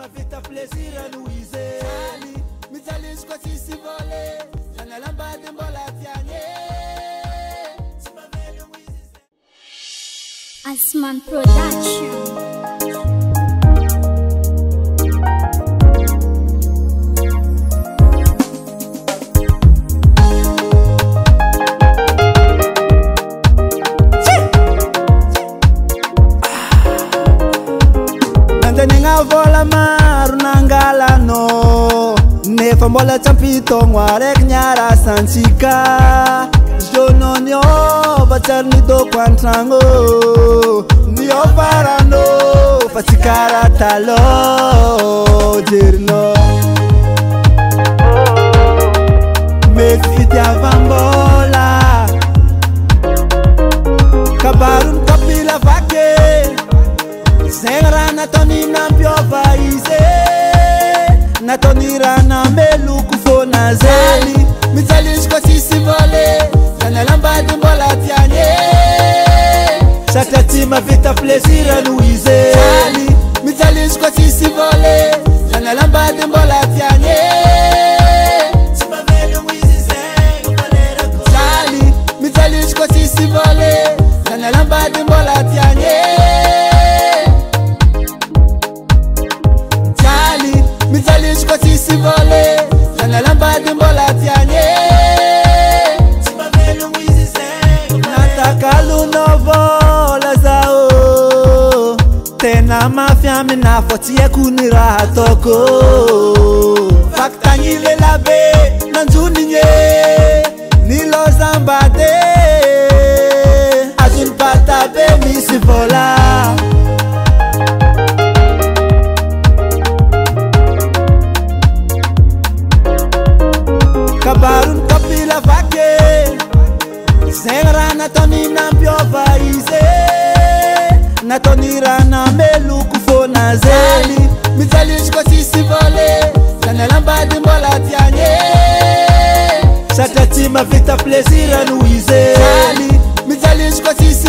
mavita plaisir no ize mitalish kwa sisi vole na lamba de mbola tianye Asman Production. Ninga vola maru nangala no nefa mbola champito ngware nyara sansika jono nyo bacharni do kwantrango nio parano pasikara talo dirno mesi diavambola kabarun kapila vake Sengrana tonina piova ize Natonirana meluku fona zeli Mitalish kwa sisi vole Sana lamba di mbola tianye Chaque tima vita plaisir no ize Mitalish kwa sisi vole Sana lamba di mbola tianye Tima velu mwizi Mitalish kwa sisi vole Sana lamba di mbola tianye Mitalish kwa sisi vole Sana lamba di mbola tianye Simamelu mwizi sengu Nataka lunovola zao Tena mafia minafotie kunira toko Fakta nyile labe Nanjuni nye Nilo zambade Azun pata be misi vola Kabarun kapila vake Sengrana tonina piova ize Natonirana meluku fona zeli Mitalish kwa sisi vole Sana lamba di mbola tianye Chaque tima vita plaisir no ize Mitalish kwa sisi